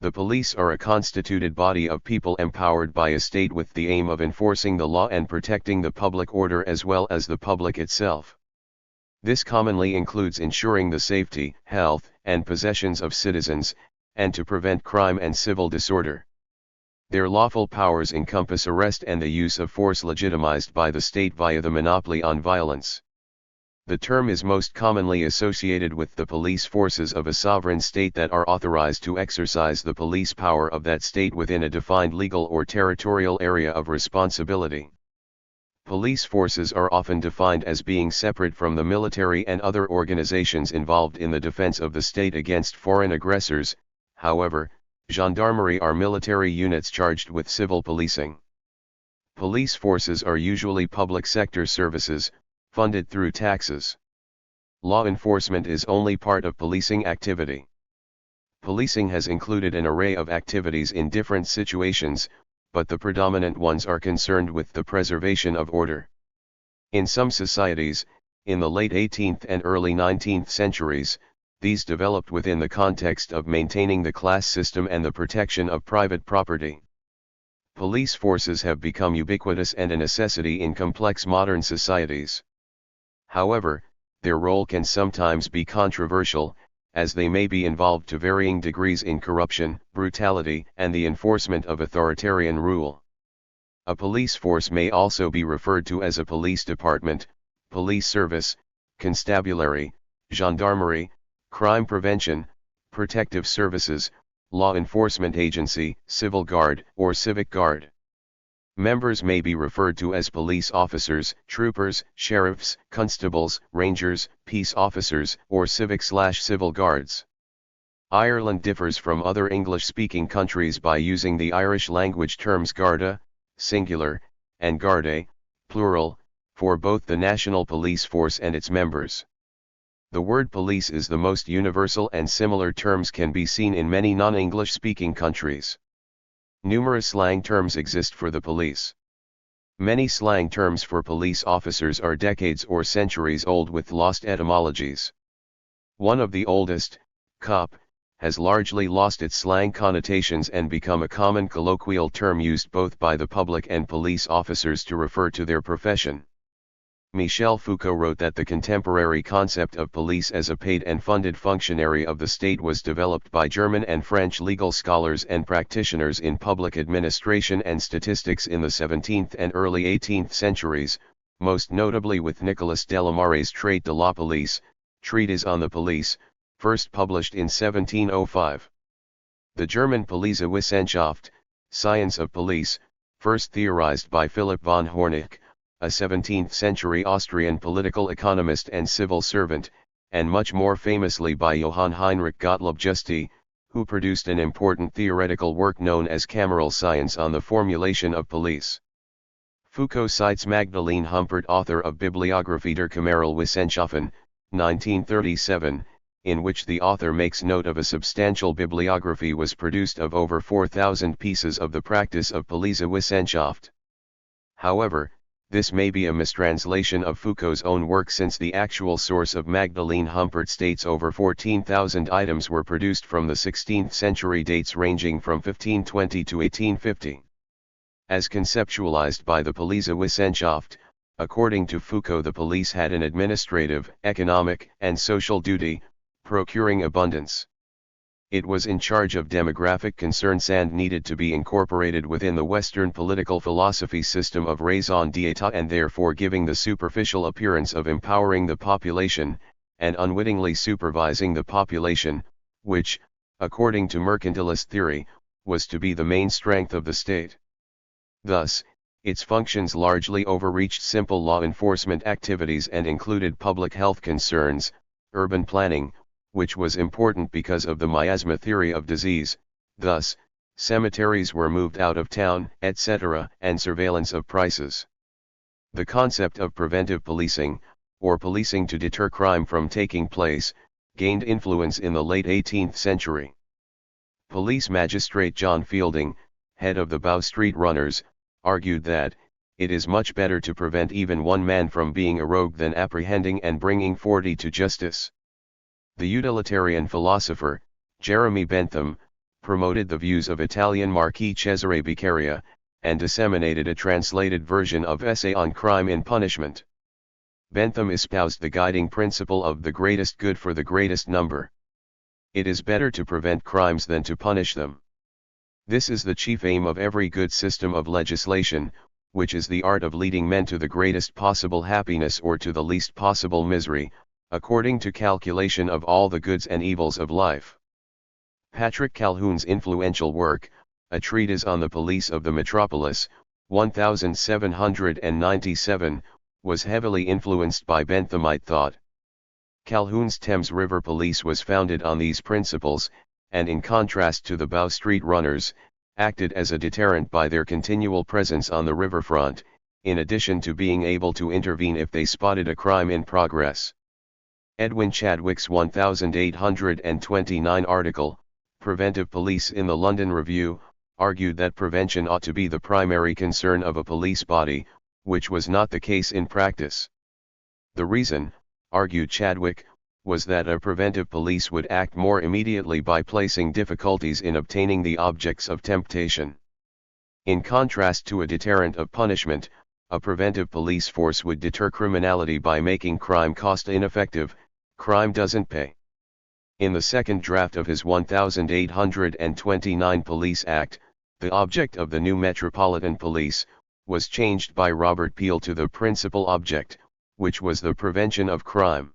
The police are a constituted body of people empowered by a state with the aim of enforcing the law and protecting the public order as well as the public itself. This commonly includes ensuring the safety, health, and possessions of citizens, and to prevent crime and civil disorder. Their lawful powers encompass arrest and the use of force legitimized by the state via the monopoly on violence. The term is most commonly associated with the police forces of a sovereign state that are authorized to exercise the police power of that state within a defined legal or territorial area of responsibility. Police forces are often defined as being separate from the military and other organizations involved in the defense of the state against foreign aggressors. However, gendarmerie are military units charged with civil policing. Police forces are usually public sector services, funded through taxes. Law enforcement is only part of policing activity. Policing has included an array of activities in different situations, but the predominant ones are concerned with the preservation of order. In some societies, in the late 18th and early 19th centuries, these developed within the context of maintaining the class system and the protection of private property. Police forces have become ubiquitous and a necessity in complex modern societies. However, their role can sometimes be controversial, as they may be involved to varying degrees in corruption, brutality, and the enforcement of authoritarian rule. A police force may also be referred to as a police department, police service, constabulary, gendarmerie, crime prevention, protective services, law enforcement agency, civil guard, or civic guard. Members may be referred to as police officers, troopers, sheriffs, constables, rangers, peace officers, or civic/civil guards. Ireland differs from other English-speaking countries by using the Irish language terms Garda, singular, and Gardae, plural, for both the national police force and its members. The word police is the most universal, and similar terms can be seen in many non-English-speaking countries. Numerous slang terms exist for the police. Many slang terms for police officers are decades or centuries old with lost etymologies. One of the oldest, cop, has largely lost its slang connotations and become a common colloquial term used both by the public and police officers to refer to their profession. Michel Foucault wrote that the contemporary concept of police as a paid and funded functionary of the state was developed by German and French legal scholars and practitioners in public administration and statistics in the 17th and early 18th centuries, most notably with Nicolas Delamare's Traité de la Police, Treatise on the Police, first published in 1705. The German Polizeiwissenschaft, Science of Police, first theorized by Philipp von Hornig, a 17th-century Austrian political economist and civil servant, and much more famously by Johann Heinrich Gottlob Juste, who produced an important theoretical work known as Cameral Science on the formulation of police. Foucault cites Magdalene Humpert, author of Bibliographie der Kameralwissenschaften, 1937, in which the author makes note of a substantial bibliography was produced of over 4,000 pieces of the practice of Polizeiwissenschaft. However, this may be a mistranslation of Foucault's own work, since the actual source of Magdalene Humpert states over 14,000 items were produced from the 16th century, dates ranging from 1520 to 1850. As conceptualized by the Polizeiwissenschaft, according to Foucault, the police had an administrative, economic, and social duty, procuring abundance. It was in charge of demographic concerns and needed to be incorporated within the Western political philosophy system of raison d'etat, and therefore giving the superficial appearance of empowering the population, and unwittingly supervising the population, which, according to mercantilist theory, was to be the main strength of the state. Thus, its functions largely overreached simple law enforcement activities and included public health concerns, urban planning, which was important because of the miasma theory of disease, thus, cemeteries were moved out of town, etc., and surveillance of prices. The concept of preventive policing, or policing to deter crime from taking place, gained influence in the late 18th century. Police magistrate John Fielding, head of the Bow Street Runners, argued that, it is much better to prevent even one man from being a rogue than apprehending and bringing 40 to justice. The utilitarian philosopher, Jeremy Bentham, promoted the views of Italian Marquis Cesare Beccaria, and disseminated a translated version of Essay on Crime and Punishment. Bentham espoused the guiding principle of the greatest good for the greatest number. It is better to prevent crimes than to punish them. This is the chief aim of every good system of legislation, which is the art of leading men to the greatest possible happiness or to the least possible misery, according to calculation of all the goods and evils of life. Patrick Calhoun's influential work, A Treatise on the Police of the Metropolis, 1797, was heavily influenced by Benthamite thought. Calhoun's Thames River Police was founded on these principles, and in contrast to the Bow Street runners, acted as a deterrent by their continual presence on the riverfront, in addition to being able to intervene if they spotted a crime in progress. Edwin Chadwick's 1829 article, Preventive Police in the London Review, argued that prevention ought to be the primary concern of a police body, which was not the case in practice. The reason, argued Chadwick, was that a preventive police would act more immediately by placing difficulties in obtaining the objects of temptation. In contrast to a deterrent of punishment, a preventive police force would deter criminality by making crime cost ineffective. Crime doesn't pay. In the second draft of his 1829 Police Act, the object of the new Metropolitan Police was changed by Robert Peel to the principal object, which was the prevention of crime.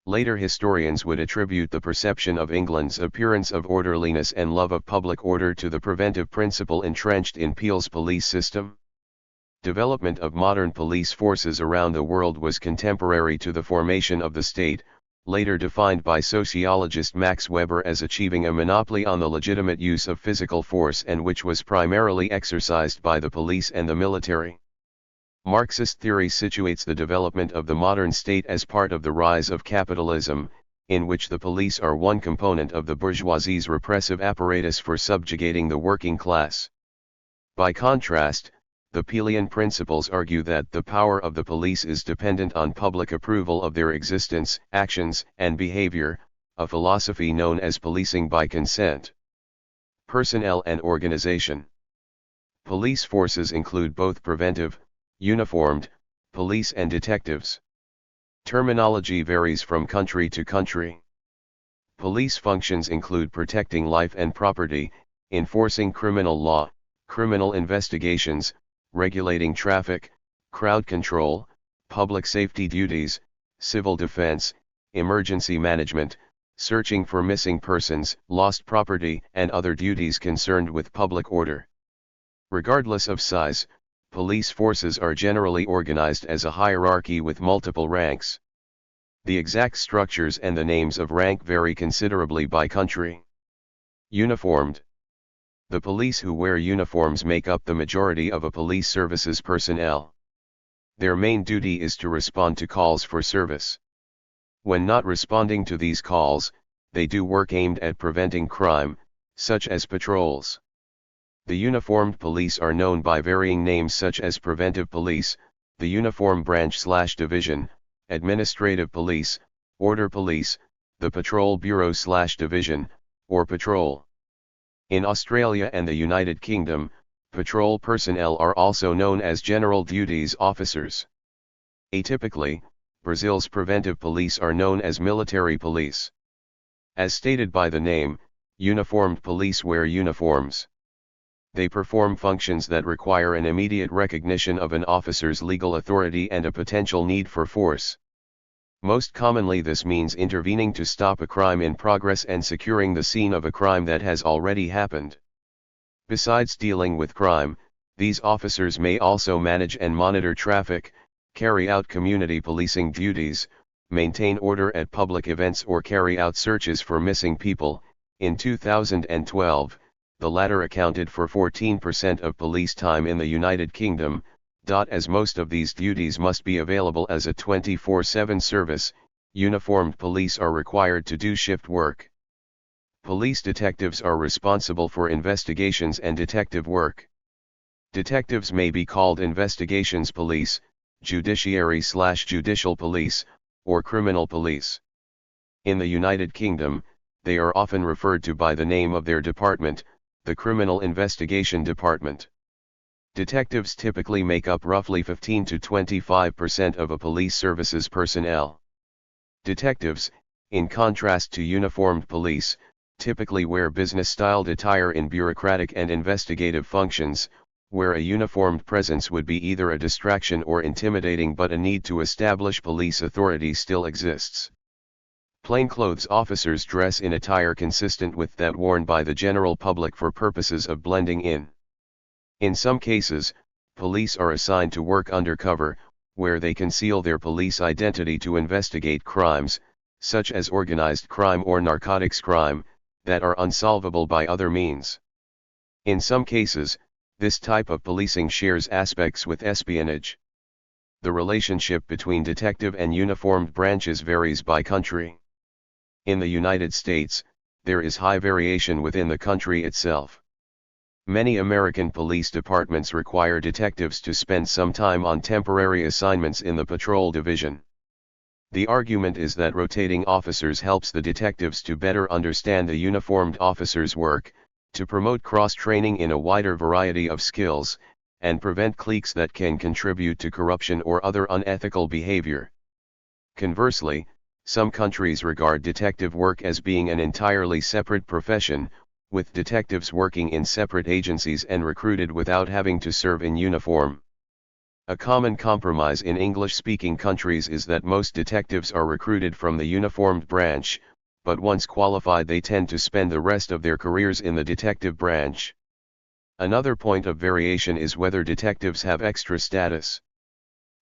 Later historians would attribute the perception of England's appearance of orderliness and love of public order to the preventive principle entrenched in Peel's police system. Development of modern police forces around the world was contemporary to the formation of the state, later defined by sociologist Max Weber as achieving a monopoly on the legitimate use of physical force and which was primarily exercised by the police and the military. Marxist theory situates the development of the modern state as part of the rise of capitalism, in which the police are one component of the bourgeoisie's repressive apparatus for subjugating the working class. By contrast, the Peelian principles argue that the power of the police is dependent on public approval of their existence, actions, and behavior, a philosophy known as policing by consent. Personnel and organization. Police forces include both preventive, uniformed, police and detectives. Terminology varies from country to country. Police functions include protecting life and property, enforcing criminal law, criminal investigations, regulating traffic, crowd control, public safety duties, civil defense, emergency management, searching for missing persons, lost property, and other duties concerned with public order. Regardless of size, police forces are generally organized as a hierarchy with multiple ranks. The exact structures and the names of rank vary considerably by country. Uniformed. The police who wear uniforms make up the majority of a police service's personnel. Their main duty is to respond to calls for service. When not responding to these calls, they do work aimed at preventing crime, such as patrols. The uniformed police are known by varying names such as preventive police, the uniform branch/division, administrative police, order police, the patrol bureau/division, or patrol. In Australia and the United Kingdom, patrol personnel are also known as general duties officers. Atypically, Brazil's preventive police are known as military police. As stated by the name, uniformed police wear uniforms. They perform functions that require an immediate recognition of an officer's legal authority and a potential need for force. Most commonly this means intervening to stop a crime in progress and securing the scene of a crime that has already happened. Besides dealing with crime, these officers may also manage and monitor traffic, carry out community policing duties, maintain order at public events or carry out searches for missing people. In 2012, the latter accounted for 14% of police time in the United Kingdom. As most of these duties must be available as a 24/7 service, uniformed police are required to do shift work. Police detectives are responsible for investigations and detective work. Detectives may be called investigations police, judiciary/judicial police, or criminal police. In the United Kingdom, they are often referred to by the name of their department, the Criminal Investigation Department. Detectives typically make up roughly 15 to 25% of a police service's personnel. Detectives, in contrast to uniformed police, typically wear business-styled attire in bureaucratic and investigative functions, where a uniformed presence would be either a distraction or intimidating, but a need to establish police authority still exists. Plainclothes officers dress in attire consistent with that worn by the general public for purposes of blending in. In some cases, police are assigned to work undercover, where they conceal their police identity to investigate crimes, such as organized crime or narcotics crime, that are unsolvable by other means. In some cases, this type of policing shares aspects with espionage. The relationship between detective and uniformed branches varies by country. In the United States, there is high variation within the country itself. Many American police departments require detectives to spend some time on temporary assignments in the patrol division. The argument is that rotating officers helps the detectives to better understand the uniformed officers' work, to promote cross-training in a wider variety of skills, and prevent cliques that can contribute to corruption or other unethical behavior. Conversely, some countries regard detective work as being an entirely separate profession, with detectives working in separate agencies and recruited without having to serve in uniform. A common compromise in English-speaking countries is that most detectives are recruited from the uniformed branch, but once qualified they tend to spend the rest of their careers in the detective branch. Another point of variation is whether detectives have extra status.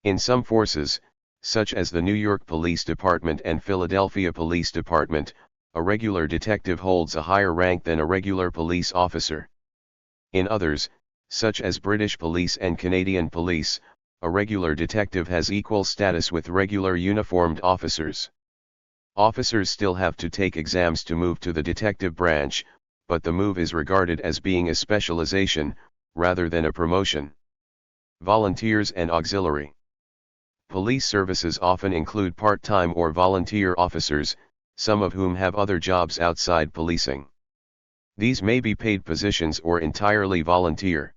In some forces, such as the New York Police Department and Philadelphia Police Department, a regular detective holds a higher rank than a regular police officer. In others, such as British police and Canadian police, a regular detective has equal status with regular uniformed officers. Officers still have to take exams to move to the detective branch, but the move is regarded as being a specialization, rather than a promotion. Volunteers and auxiliary. Police services often include part-time or volunteer officers, some of whom have other jobs outside policing. These may be paid positions or entirely volunteer.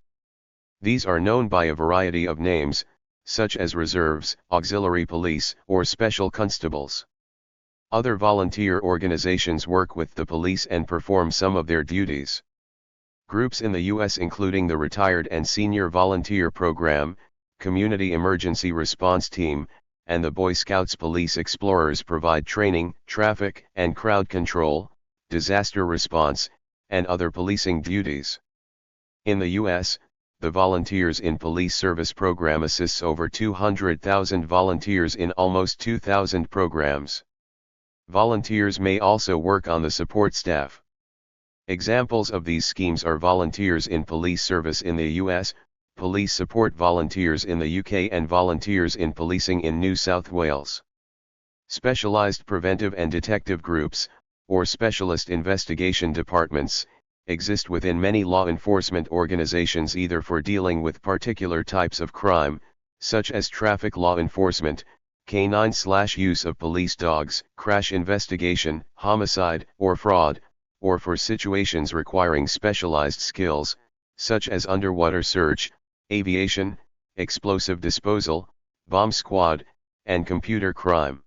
These are known by a variety of names, such as reserves, auxiliary police, or special constables. Other volunteer organizations work with the police and perform some of their duties. Groups in the U.S. including the Retired and Senior Volunteer Program, Community Emergency Response Team, and the Boy Scouts Police Explorers provide training, traffic and crowd control, disaster response, and other policing duties. In the U.S., the Volunteers in Police Service program assists over 200,000 volunteers in almost 2,000 programs. Volunteers may also work on the support staff. Examples of these schemes are Volunteers in Police Service in the U.S., Police Support Volunteers in the UK, and Volunteers in Policing in New South Wales. Specialized preventive and detective groups, or specialist investigation departments, exist within many law enforcement organizations either for dealing with particular types of crime, such as traffic law enforcement, canine/use of police dogs, crash investigation, homicide, or fraud, or for situations requiring specialized skills, such as underwater search, aviation, explosive disposal, bomb squad, and computer crime.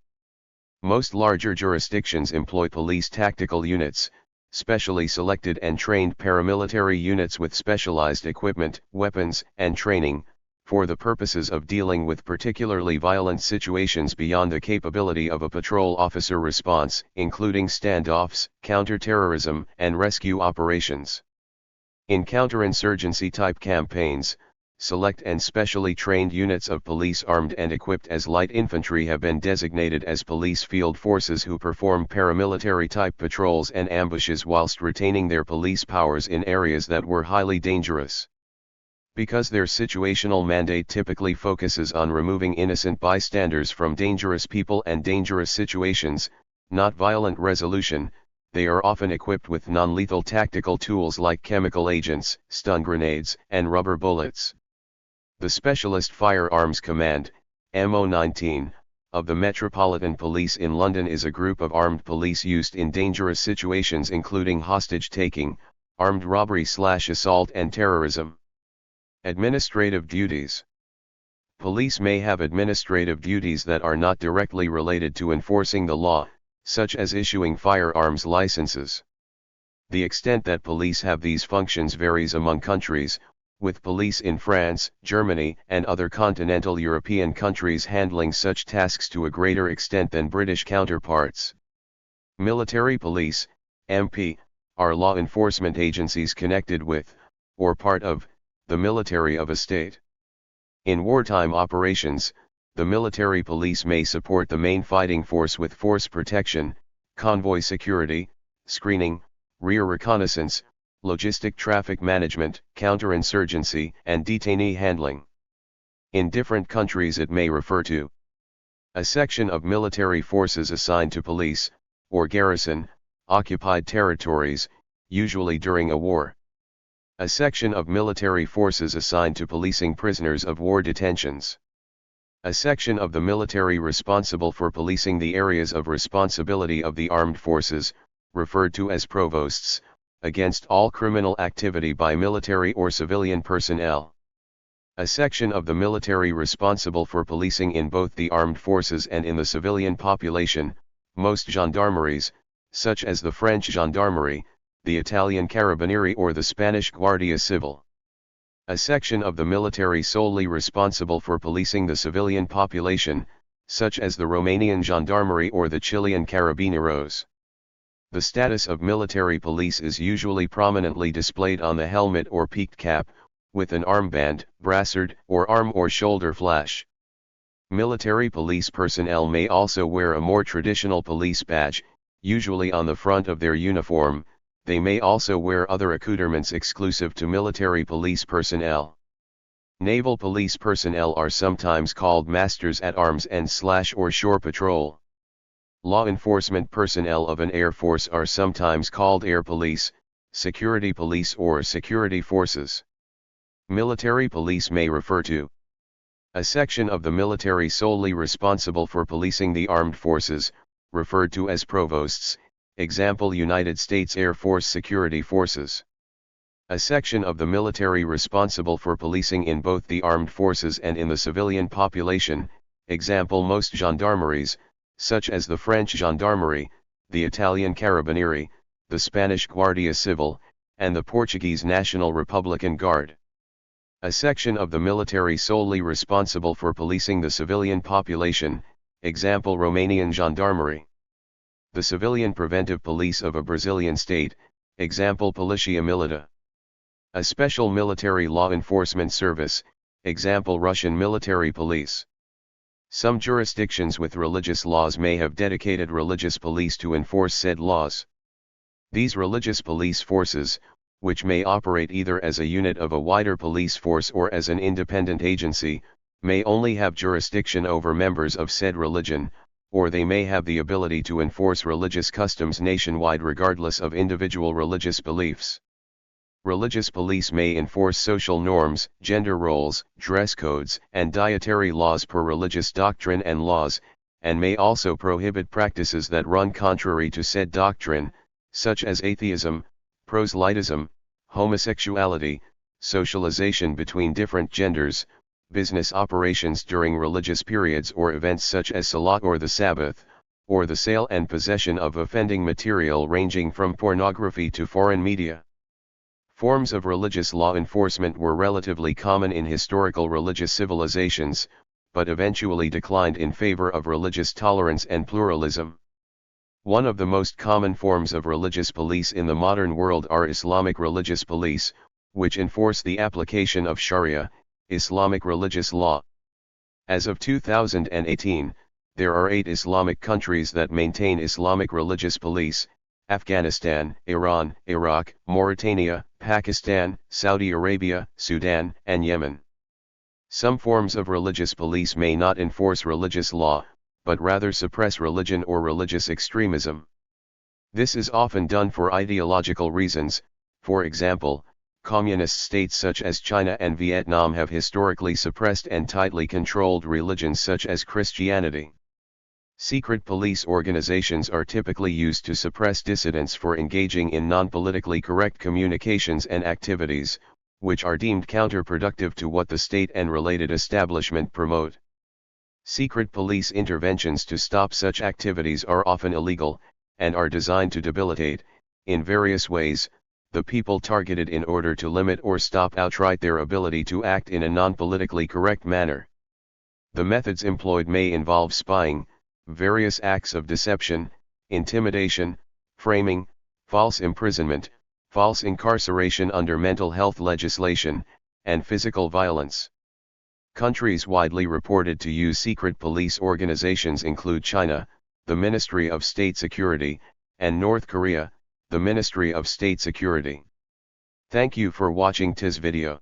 Most larger jurisdictions employ police tactical units, specially selected and trained paramilitary units with specialized equipment, weapons, and training, for the purposes of dealing with particularly violent situations beyond the capability of a patrol officer response, including standoffs, counterterrorism, and rescue operations. In counterinsurgency-type campaigns, select and specially trained units of police armed and equipped as light infantry have been designated as police field forces who perform paramilitary-type patrols and ambushes whilst retaining their police powers in areas that were highly dangerous. Because their situational mandate typically focuses on removing innocent bystanders from dangerous people and dangerous situations, not violent resolution, they are often equipped with non-lethal tactical tools like chemical agents, stun grenades, and rubber bullets. The Specialist Firearms Command, MO-19, of the Metropolitan Police in London is a group of armed police used in dangerous situations including hostage-taking, armed robbery/assault and terrorism. Administrative duties. Police may have administrative duties that are not directly related to enforcing the law, such as issuing firearms licenses. The extent that police have these functions varies among countries, with police in France, Germany, and other continental European countries handling such tasks to a greater extent than British counterparts. Military police, MP, are law enforcement agencies connected with, or part of, the military of a state. In wartime operations, the military police may support the main fighting force with force protection, convoy security, screening, rear reconnaissance, logistic traffic management, counterinsurgency, and detainee handling. In different countries it may refer to a section of military forces assigned to police, or garrison, occupied territories, usually during a war. A section of military forces assigned to policing prisoners of war detentions. A section of the military responsible for policing the areas of responsibility of the armed forces, referred to as provosts, against all criminal activity by military or civilian personnel. A section of the military responsible for policing in both the armed forces and in the civilian population, most gendarmeries, such as the French gendarmerie, the Italian carabinieri or the Spanish Guardia Civil. A section of the military solely responsible for policing the civilian population, such as the Romanian gendarmerie or the Chilean carabineros. The status of military police is usually prominently displayed on the helmet or peaked cap, with an armband, brassard, or arm or shoulder flash. Military police personnel may also wear a more traditional police badge, usually on the front of their uniform. They may also wear other accoutrements exclusive to military police personnel. Naval police personnel are sometimes called masters at arms and or shore patrol. Law enforcement personnel of an air force are sometimes called air police, security police or security forces. Military police may refer to a section of the military solely responsible for policing the armed forces, referred to as provosts, example United States Air Force Security Forces. A section of the military responsible for policing in both the armed forces and in the civilian population, example most gendarmeries, such as the French gendarmerie, the Italian carabinieri, the Spanish Guardia Civil, and the Portuguese National Republican Guard. A section of the military solely responsible for policing the civilian population, example Romanian gendarmerie. The civilian preventive police of a Brazilian state, example Policia Militar. A special military law enforcement service, example Russian military police. Some jurisdictions with religious laws may have dedicated religious police to enforce said laws. These religious police forces, which may operate either as a unit of a wider police force or as an independent agency, may only have jurisdiction over members of said religion, or they may have the ability to enforce religious customs nationwide regardless of individual religious beliefs. Religious police may enforce social norms, gender roles, dress codes, and dietary laws per religious doctrine and laws, and may also prohibit practices that run contrary to said doctrine, such as atheism, proselytism, homosexuality, socialization between different genders, business operations during religious periods or events such as Salat or the Sabbath, or the sale and possession of offending material ranging from pornography to foreign media. Forms of religious law enforcement were relatively common in historical religious civilizations, but eventually declined in favor of religious tolerance and pluralism. One of the most common forms of religious police in the modern world are Islamic religious police, which enforce the application of Sharia, Islamic religious law. As of 2018, there are 8 Islamic countries that maintain Islamic religious police: Afghanistan, Iran, Iraq, Mauritania, Pakistan, Saudi Arabia, Sudan, and Yemen. Some forms of religious police may not enforce religious law, but rather suppress religion or religious extremism. This is often done for ideological reasons. For example, communist states such as China and Vietnam have historically suppressed and tightly controlled religions such as Christianity. Secret police organizations are typically used to suppress dissidents for engaging in non-politically correct communications and activities, which are deemed counterproductive to what the state and related establishment promote. Secret police interventions to stop such activities are often illegal, and are designed to debilitate, in various ways, the people targeted in order to limit or stop outright their ability to act in a non-politically correct manner. The methods employed may involve spying, various acts of deception, intimidation, framing, false imprisonment, false incarceration under mental health legislation, and physical violence. Countries widely reported to use secret police organizations include China, the Ministry of State Security, and North Korea, the Ministry of State Security. Thank you for watching this video.